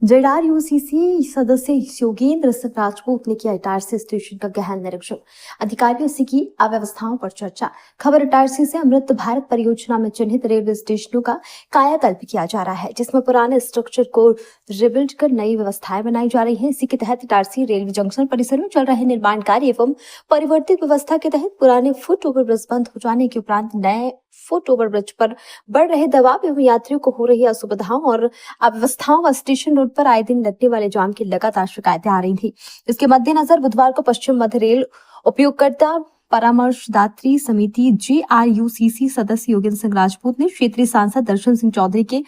जेडआरयूसीसी सदस्य योगेंद्र सिंह राजपूत ने किया इटारसी स्टेशन का गहन निरीक्षण। अधिकारियों से की अव्यवस्थाओं पर चर्चा। खबर इटारसी से अमृत भारत परियोजना में चिन्हित रेलवे स्टेशनों का कायाकल्प किया जा रहा है, जिसमें पुराने स्ट्रक्चर को रिबिल्ड कर नई व्यवस्थाएं बनाई जा रही हैं। इसी के तहत इटारसी रेलवे जंक्शन परिसर में चल रहे निर्माण कार्य एवं परिवर्तित व्यवस्था के तहत पुराने फुट ओवर ब्रिज बंद हो जाने के उपरांत नए फुट ओवर ब्रिज पर बढ़ रहे दबाव एवं यात्रियों को हो रही असुविधाओं और अव्यवस्थाओं व स्टेशन रोड पर आए दिन लगने वाले जाम की लगातार शिकायतें आ रही थी। इसके मद्देनजर बुधवार को पश्चिम मध्य रेल उपयोगकर्ता परामर्शदात्री समिति जेआरयूसीसी सदस्य योगेंद्र सिंह राजपूत ने क्षेत्रीय सांसद दर्शन सिंह चौधरी के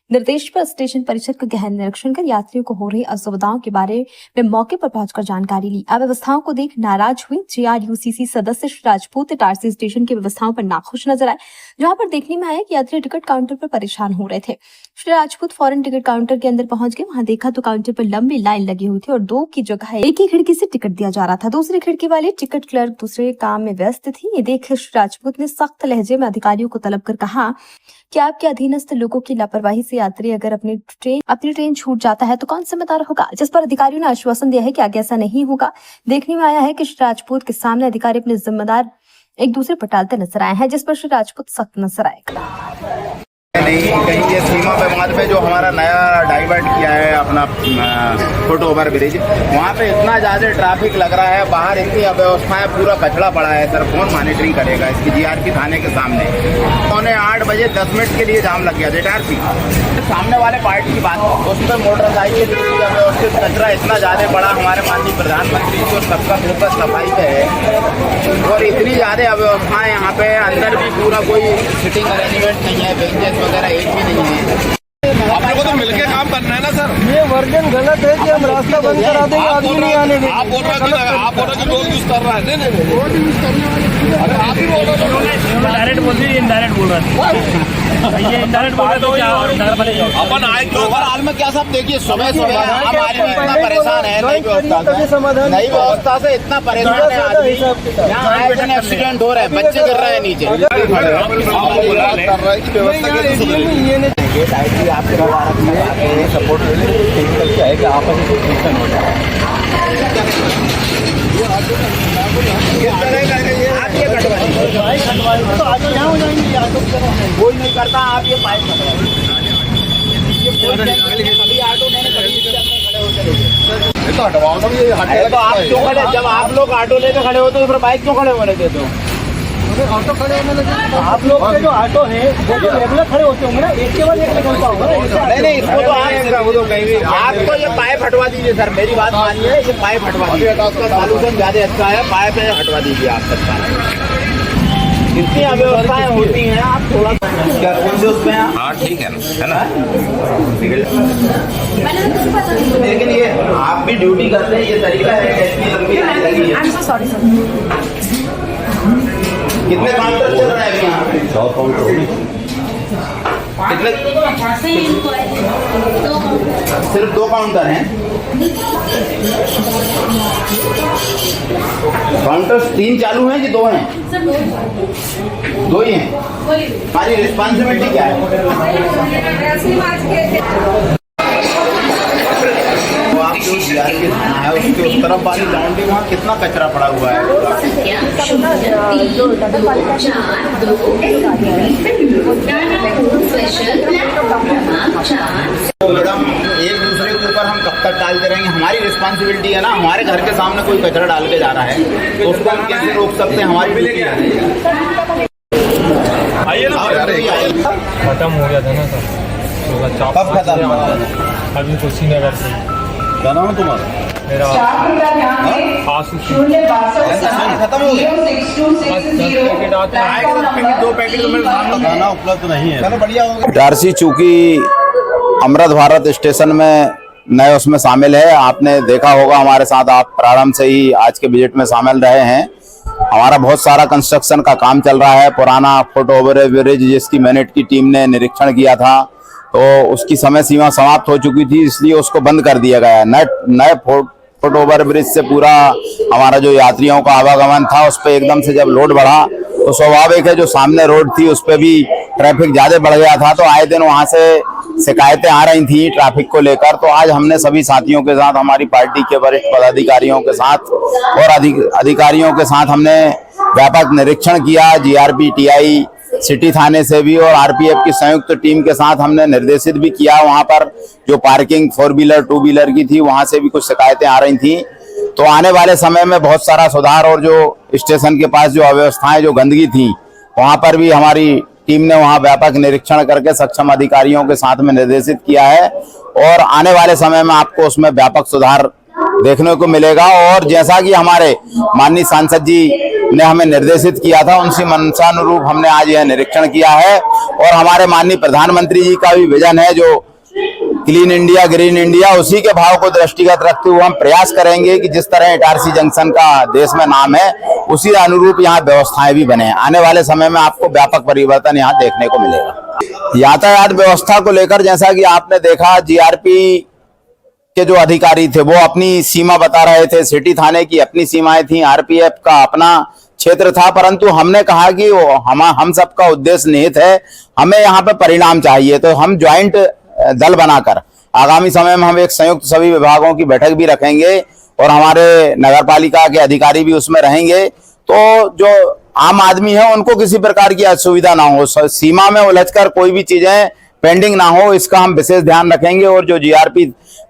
निर्देश पर स्टेशन परिसर का गहन निरीक्षण कर यात्रियों को हो रही असुविधाओं के बारे में मौके पर पहुंचकर जानकारी ली। अव्यवस्थाओं को देख नाराज हुए जेआरयूसीसी सदस्य श्री राजपूत इटारसी स्टेशन की व्यवस्थाओं पर नाखुश नजर आए, जहां पर देखने में आया कि यात्री टिकट काउंटर पर परेशान हो रहे थे। श्री राजपूत फौरन टिकट काउंटर के अंदर पहुंच गए। वहां देखा तो काउंटर पर लंबी लाइन लगी हुई थी और 2 की जगह एक ही खिड़की से टिकट दिया जा रहा था। दूसरी खिड़की वाले टिकट क्लर्क दूसरे काम में व्यस्त थी। ये देख श्री राजपूत ने सख्त लहजे में अधिकारियों को तलब कर कहा कि आपके अधीनस्थ लोगों की लापरवाही से यात्री अगर अपनी ट्रेन छूट जाता है तो कौन जिम्मेदार होगा। जिस पर अधिकारियों ने आश्वासन दिया है कि आगे ऐसा नहीं होगा। देखने में आया है कि श्री राजपूत के सामने अधिकारी अपने जिम्मेदार एक दूसरे पर टालते नजर आए हैं, जिस पर श्री राजपूत सख्त नजर आए। नहीं, कहीं ये सीमा विवाद पे जो हमारा नया डाइवर्ट किया है अपना फुट ओवर ब्रिज, वहाँ पे इतना ज़्यादा ट्रैफिक लग रहा है, बाहर इतनी अव्यवस्थाएं, पूरा कचरा पड़ा है। सर कौन मॉनिटरिंग करेगा इसकी? जीआरपी थाने के सामने 8:10 बजे के लिए जाम लग गया जेडआरसी सामने वाले पार्टी की बात, उस पर मोटरसाइकिल अव्यवस्थित कचरा इतना ज़्यादा बड़ा। हमारे माननीय प्रधानमंत्री को सबका फोकस सफाई पे है और इतनी ज़्यादा अव्यवस्थाएं यहाँ पे, अंदर भी पूरा कोई सिटिंग अरेंजमेंट नहीं है, बेंचेस वगैरह एक भी नहीं है। आप लोगों को मिलके काम करना है ना सर। ये वर्जन गलत है कि हम रास्ता बंद करा देंगे, आदमी नहीं आने देंगे। आप बोल रहे कि रोड यूज कर रहा है। नहीं रोड यूज करने वाले आप ही बोल रहे हो। डायरेक्ट बोल रही है, इनडायरेक्ट बोल रहा है। ये इनडायरेक्ट बोल रहे तो अपन आए तो हाल में क्या सब देखिए, सुबह हमारे इतना परेशान है नई व्यवस्था से इतना परेशान है आदमी। यहाँ आए दिन एक्सीडेंट हो रहा है, बच्चे गिर रहे हैं नीचे। आपके सपोर्ट क्या है कि आपस में सिस्टम हो जाए। कोई नहीं करता, आप ये पाइप ऑटो मैंने तो हटवाओ ना, ये तो आप क्यों खड़े? जब आप लोग ऑटो लेकर खड़े होते हो फिर बाइक क्यों खड़े होने देते हो? ऑटो खड़े होने लगे। आप लोग के जो ऑटो है वो तो रेगुलर खड़े होते होंगे ना, एक के बाद एक निकलता होगा। नहीं, इसको तो आप तो ये पाइप हटवा दीजिए सर, मेरी बात मानिए, ये पाइप हटवा दीजिए। उसका सॉल्यूशन ज्यादा अच्छा है, पाइप हटवा दीजिए आप सबका। कितनी अव्यवस्थाएं होती हैं, आप थोड़ा क्या उसमें। हाँ ठीक है ना। लेकिन ये आप भी ड्यूटी करते हैं, ये तरीका है कैसी लंबी लाइन लगी है। Sorry sir. कितने काउंटर चल रहे हैं यहाँ पे? 100 काउंटर। कितने? सिर्फ 2 काउंटर हैं। काउंटर्स 3 चालू हैं कि 2 हैं? 2 ही हैं। हमारी रिस्पॉन्सिबिलिटी क्या है? आप जो जीआरपी थाना है उसके उस तरफ वाली बाउंड्री, वहाँ कितना कचरा पड़ा हुआ है। मैडम एक दूसरे के ऊपर हम कब तक डालते रहेंगे? हमारी रिस्पॉन्सिबिलिटी है ना। हमारे घर के सामने कोई कचरा डाल के जा रहा है तो उसको हम कैसे रोक सकते हैं? हमारी ड्यूटी है। खत्म हो गया था ना सर, कब खत्म हुआ? अभी कुशीनगर से। क्या नाम है तुम्हारा? मेरा खत्म हो गया। 2 पैकेट खाना उपलब्ध नहीं है। चलो बढ़िया हो गया। इटारसी चूंकि अमृत भारत स्टेशन में नए उसमें शामिल है, आपने देखा होगा हमारे साथ, आप प्रारंभ से ही आज के विजिट में शामिल रहे हैं। हमारा बहुत सारा कंस्ट्रक्शन का काम चल रहा है। पुराना फुट ओवर ब्रिज जिसकी मैनेट की टीम ने निरीक्षण किया था तो उसकी समय सीमा समाप्त हो चुकी थी, इसलिए उसको बंद कर दिया गया। नए फुट ओवर ब्रिज से पूरा हमारा जो यात्रियों का आवागमन था उस पर एकदम से जब लोड बढ़ा तो स्वाभाविक है जो सामने रोड थी उस पर भी ट्रैफिक ज्यादा बढ़ गया था। तो आए दिन वहां से शिकायतें आ रही थी ट्रैफिक को लेकर, तो आज हमने सभी साथियों के साथ, हमारी पार्टी के वरिष्ठ पदाधिकारियों के साथ और अधिकारियों के साथ हमने व्यापक निरीक्षण किया। जीआरपी, टीआई, सिटी थाने से भी और आरपीएफ की संयुक्त टीम के साथ हमने निर्देशित भी किया। वहां पर जो पार्किंग 4 व्हीलर 2 व्हीलर की थी, वहां से भी कुछ शिकायतें आ रही थी। तो आने वाले समय में बहुत सारा सुधार, और जो स्टेशन के पास जो अव्यवस्थाएं, जो गंदगी थी, वहां पर भी हमारी टीम ने वहां व्यापक निरीक्षण करके सक्षम अधिकारियों के साथ में निर्देशित किया है, और आने वाले समय में आपको उसमें व्यापक सुधार देखने को मिलेगा। और जैसा कि हमारे माननीय सांसद जी ने हमें निर्देशित किया था, उनसी मंशानुरूप हमने आज यह निरीक्षण किया है। और हमारे माननीय प्रधानमंत्री जी का भी विजन है, जो क्लीन इंडिया, ग्रीन इंडिया, उसी के भाव को दृष्टिगत रखते हुए हम प्रयास करेंगे कि जिस तरह इटारसी जंक्शन का देश में नाम है, उसी अनुरूप यहाँ व्यवस्थाएं भी बने। आने वाले समय में आपको व्यापक परिवर्तन यहाँ देखने को मिलेगा। यातायात व्यवस्था को लेकर जैसा कि आपने देखा, जीआरपी के जो अधिकारी थे वो अपनी सीमा बता रहे थे, सिटी थाने की अपनी सीमाएं थी, आरपीएफ का अपना क्षेत्र था, परंतु हमने कहा कि हम सबका उद्देश्य निहित है, हमें यहाँ पे परिणाम चाहिए। तो हम ज्वाइंट दल बनाकर आगामी समय में हम एक संयुक्त सभी विभागों की बैठक भी रखेंगे, और हमारे नगर पालिका के अधिकारी भी उसमें रहेंगे। तो जो आम आदमी है उनको किसी प्रकार की असुविधा ना हो, सीमा में उलझकर कोई भी चीजें पेंडिंग ना हो, इसका हम विशेष ध्यान रखेंगे। और जो जीआरपी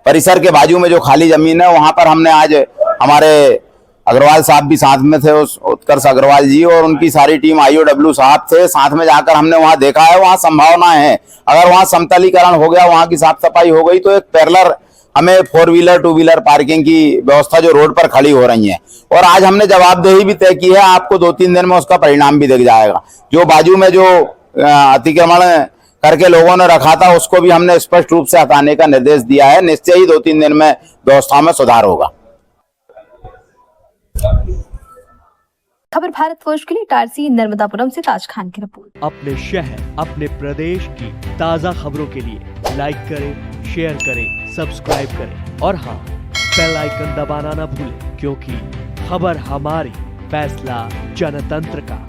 परिसर के बाजू में जो खाली जमीन है, वहां पर हमने आज हमारे अग्रवाल साहब भी साथ में थे, उस उत्कर्ष अग्रवाल जी और उनकी सारी टीम, IOW साहब थे साथ में, जाकर हमने वहां देखा है। वहां संभावना है, अगर वहां समतलीकरण हो गया, वहां की साफ सफाई हो गई, तो एक पैरेलल हमें 4 व्हीलर 2 व्हीलर पार्किंग की व्यवस्था जो रोड पर खड़ी हो रही है, और आज हमने जवाबदेही भी तय की है। आपको 2-3 दिन में उसका परिणाम भी दिख जाएगा। जो बाजू में जो अतिक्रमण करके लोगों ने रखा था, उसको भी हमने स्पष्ट रूप से हटाने का निर्देश दिया है। निश्चय ही 2-3 दिन में व्यवस्था में सुधार होगा। खबर भारतवर्ष के लिए इटारसी नर्मदापुरम से ताज खान की रिपोर्ट। अपने शहर, अपने प्रदेश की ताज़ा खबरों के लिए लाइक करें, शेयर करें, सब्सक्राइब करें, और हाँ, बेल आइकन दबाना ना भूलें, क्योंकि खबर हमारी, फैसला जनतंत्र का।